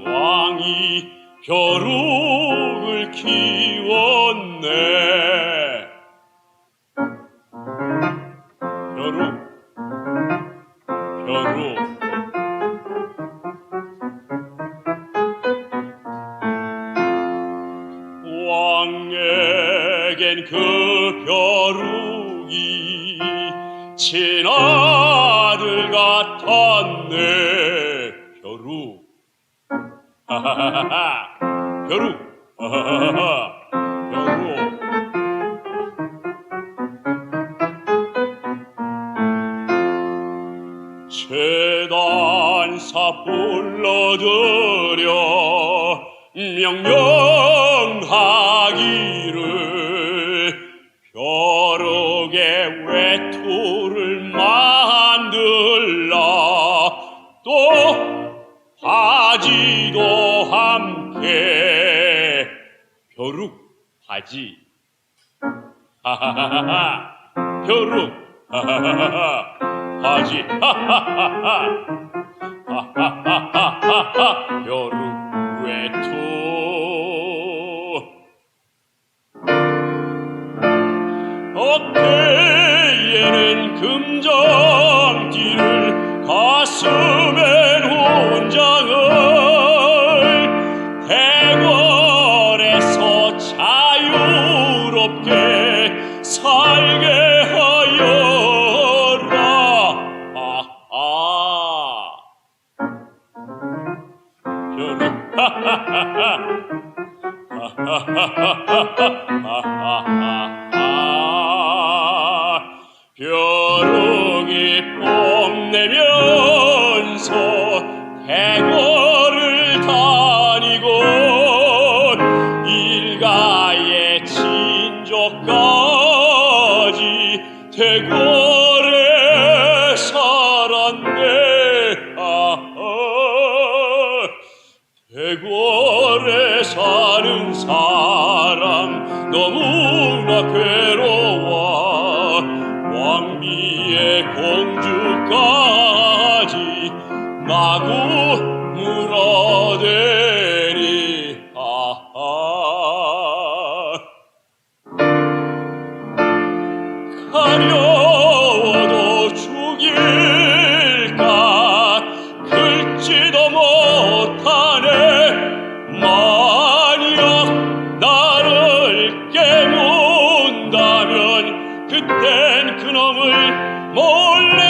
왕이 벼룩을 키웠네. 벼룩 왕에겐 그 벼룩이 친아들 같았네. 벼룩 벼룩 재단사 불러들여 명령하기를 벼룩의 외투를 만들라. 또 바지도 함께 벼룩 바지 벼룩 바지 벼룩 외투. 어깨에는 금장띠를 가슴엔 훈장을 대궐에서 자유롭게 살게 하여라. 벼룩 벼룩이 뽐내면서 대궐을 다니고 일가의 친족까지 대궐에 살았네. 대궐에 사는 사람 너무나 괴로워. 왕비의 공주까지 마구 물어대니 가려워도 죽일까 긁지도 못하네. 만약 나를 깨문다면 그땐 그놈을 몰래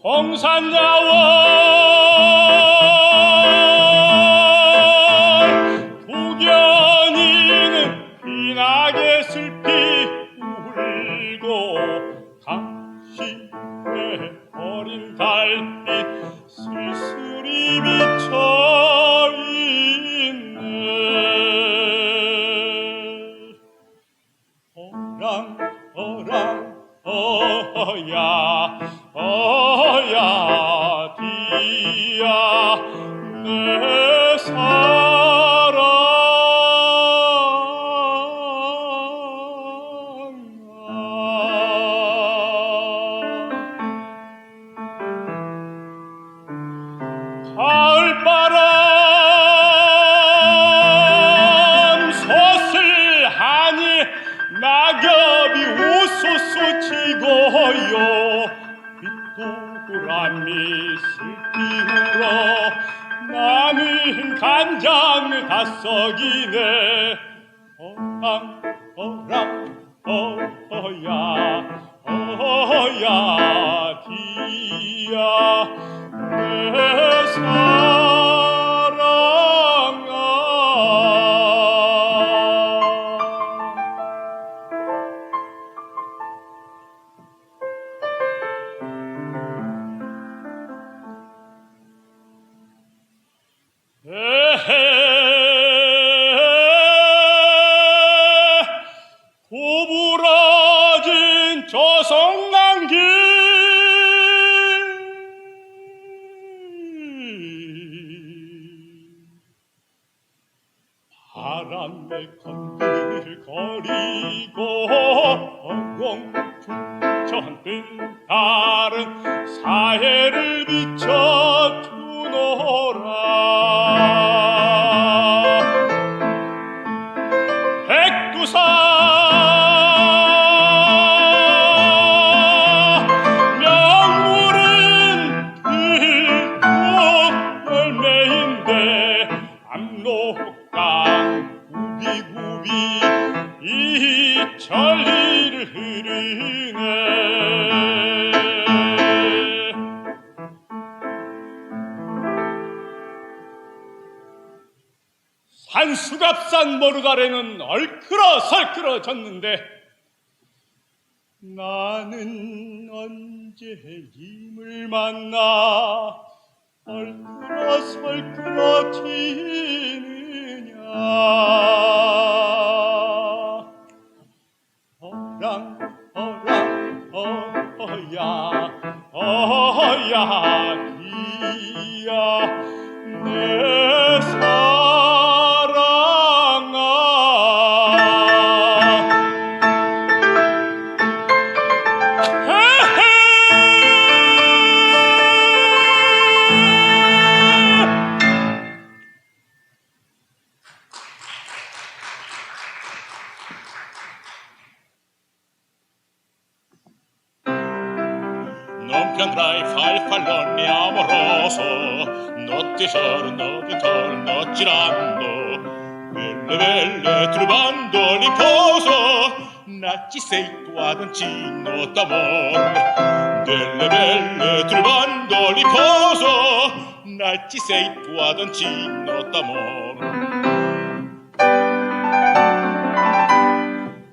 홍산야원 구견이는 빛나게 슬피 울고 당신의 어린 달빛 쓸쓸히 비쳐있네. 어랑 어랑 어야 어야 디야 내 사랑아. 가을바람 소슬하니 낙엽이 우수수 지고요. 빗도구람이 슬피 울어 남은 간장을 다 썩이네. 어랑 어랑 어야 어야 디야 내 사랑아. 구부러진 조성난길 바람에 건들거리고 엉엉충천 뜬 달은 사해를 비춰주노라. 백두산 명물은 들꽃 열매인데 압록강 구비구비 이 천리를 흐르네. 산수갑산 모르가래는 얼큰어설큰어졌는데 나는 언제 님을 만나 얼큰어설큰어지느냐. 어랑 어랑 어야 어야 디야 내 사랑아. Non piandrai, fai il fallone amoroso, notte e giorno intorno girando, belle belle trovando riposo, nacci sei tu ad un cino d'amor. Delle belle trovando riposo, nacci sei tu ad un cino d'amor.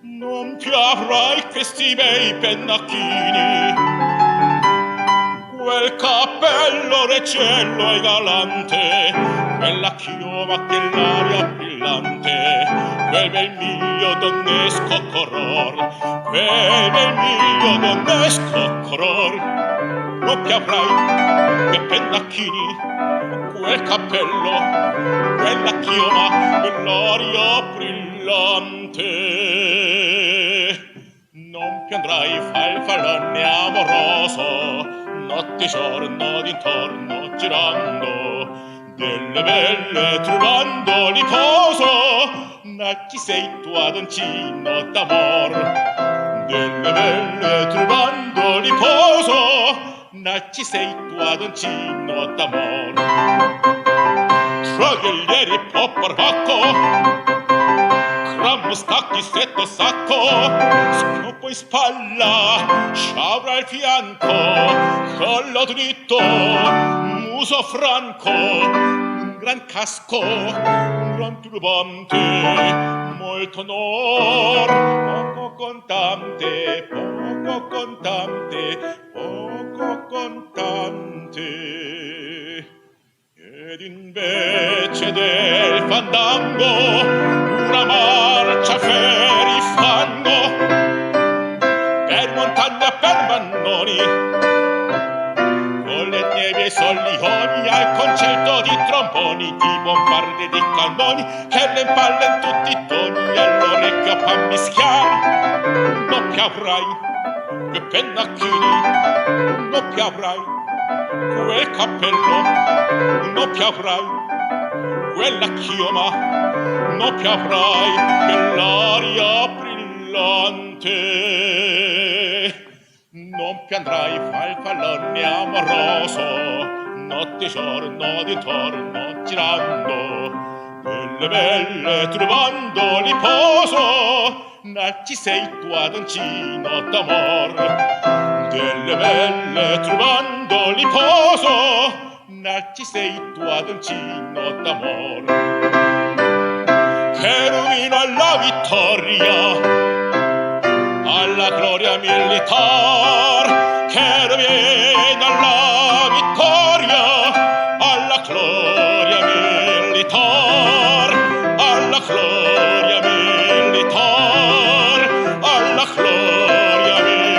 Non più avrai questi bei pennacchini, quel cappello recello e galante, quella chioma che l'aria brillante, quel bel mio donnesco color, quel bel mio donnesco color. Non ti avrai quei pennacchini, quel cappello, quella chioma che l'aria brillante. Non più andrai farfallone amoroso, notte e giorno d'intorno girando, delle belle trovando riposo, nacci sei tu ad un cino d'amor. Delle belle trovando riposo, nacci sei tu ad un cino d'amor. Tra gli ieri po' barbacco, ramo, stacchi stretto sacco, schioppo in spalla, sciaura al fianco, collo dritto, muso franco, un gran casco, un gran turbante, molto onor, poco contante, poco contante, poco contante. Ed invece del fandango una marcia ferifango per montagna, per mannoni, con le nevi e i sollioni, al concerto di tromboni, di bombarde e di cannoni che le impalle in tutti i toni all'orecchio a fan mischiare. Non più avrai che pennacchini, non più avrai quel cappello, non più avrai quella chioma, non più avrai quell'aria brillante, non più andrai farfallone amoroso, notte e giorno d'intorno girando, delle belle trovando riposo, ci sei tu adoncino d'amor, delle belle trovando riposo, ci sei tu adoncino d'amor. Cherubino alla vittoria, alla gloria militar, cherubino alla vittoria, alla gloria militar, alla gloria militar, alla gloria militar.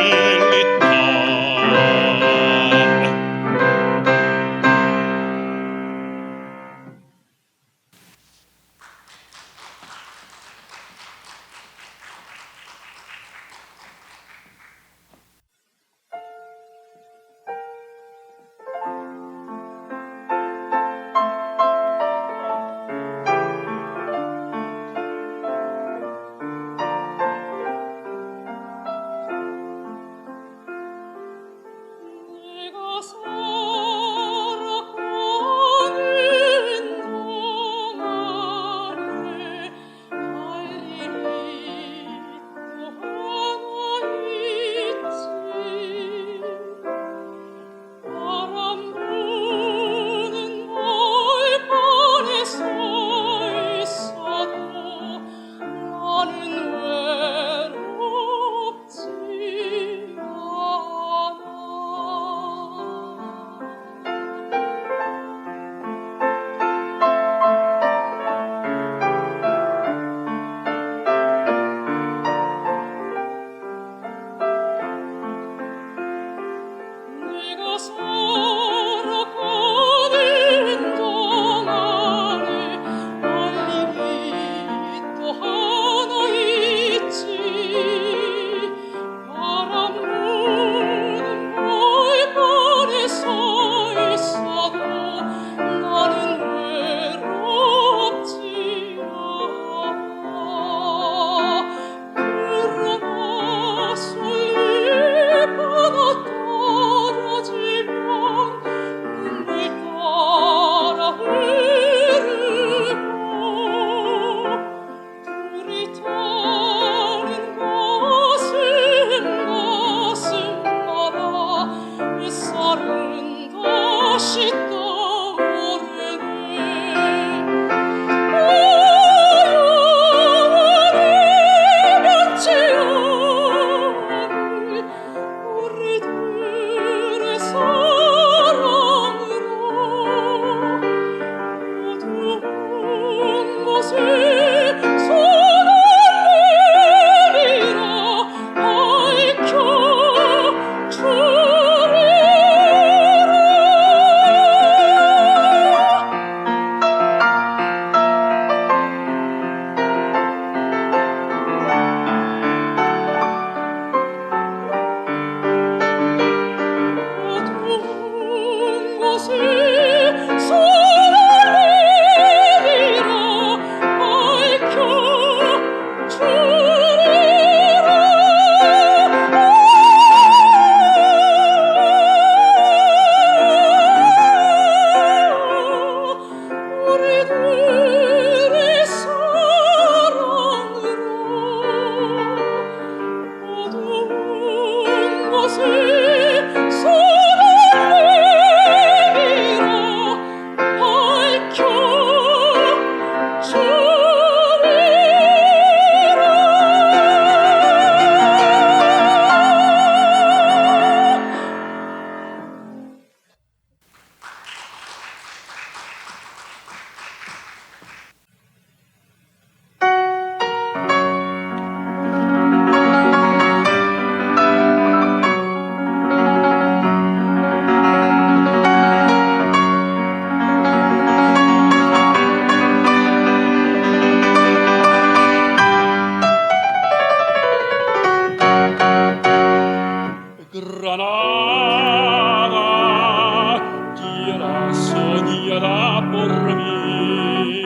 tierra soñada por mí.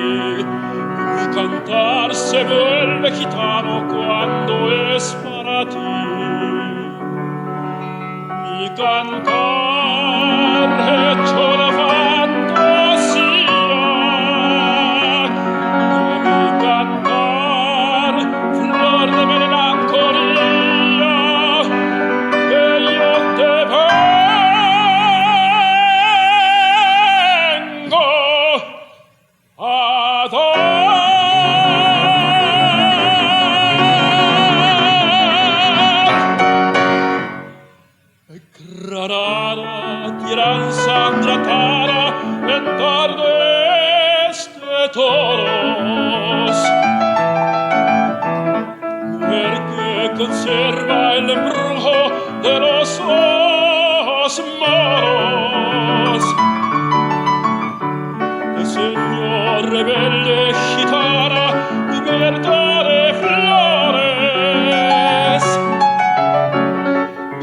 Mi cantar se vuelve gitano cuando es para ti. Mi cantar hecho de fantasía, mi cantar flor de melancolía, que yo te vengo a dar. Granada, tierra ensangrentada en tardes de toros, mujer que conserva el embrujo de los ojos moros, el señor rebelde gitana, cubierta de flores,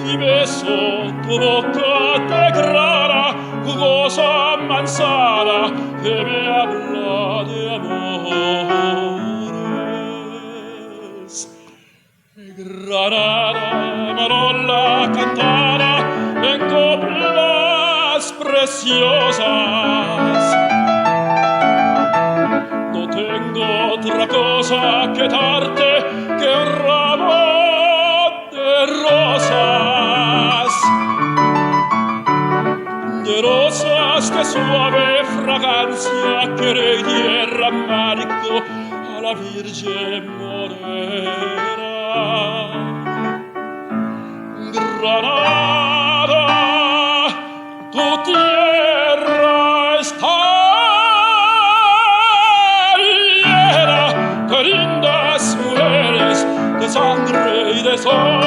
y beso tu boca de grana, jugosa manzana que me habla de amores. Granada, Marola cantada en coplas preciosas. No tengo otra cosa que darte que un ramo de rosas, de rosas de suave fragancia que derramarico a la Virgen morena. Granada, tu tierra está llena de lindas mujeres, de sangre y de sol.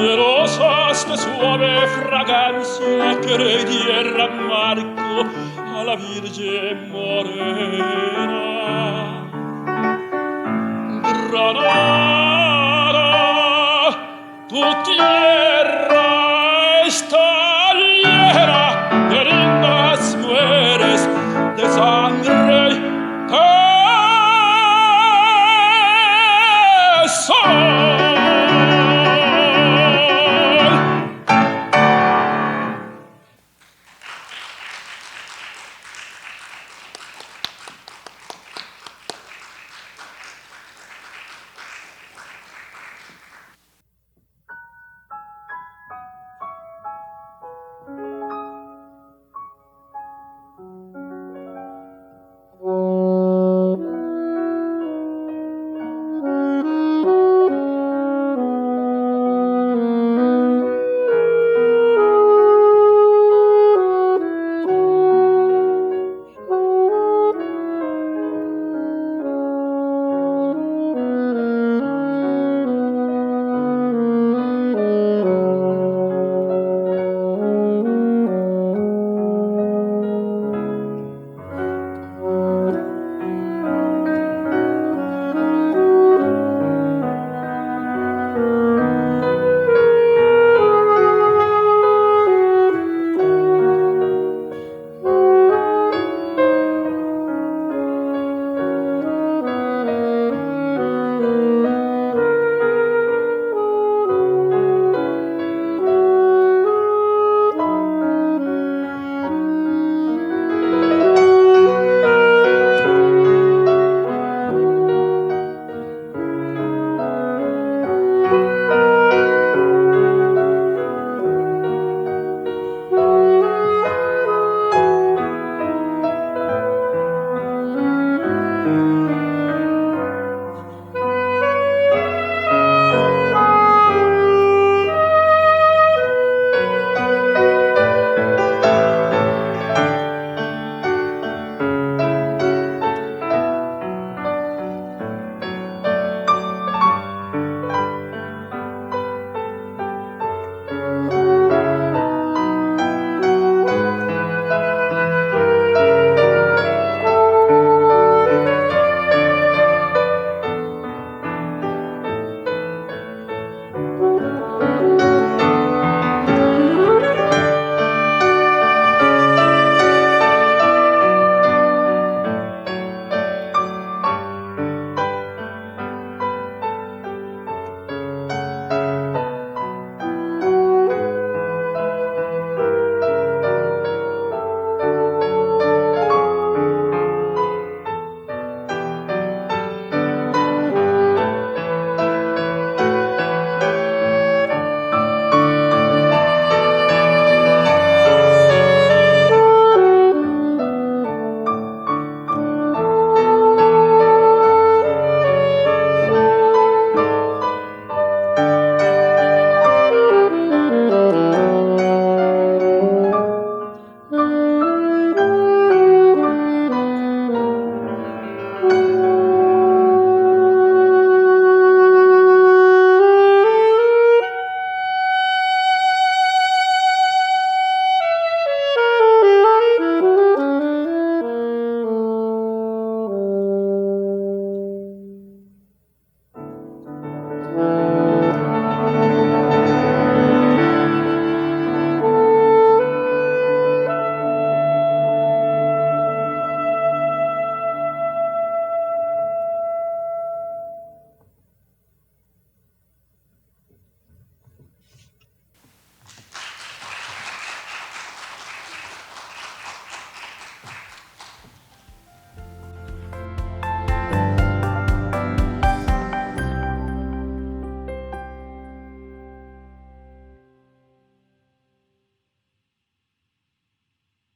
De rosas de suave fragancia que derramarico a la Virgen morena. Granada, tu tierra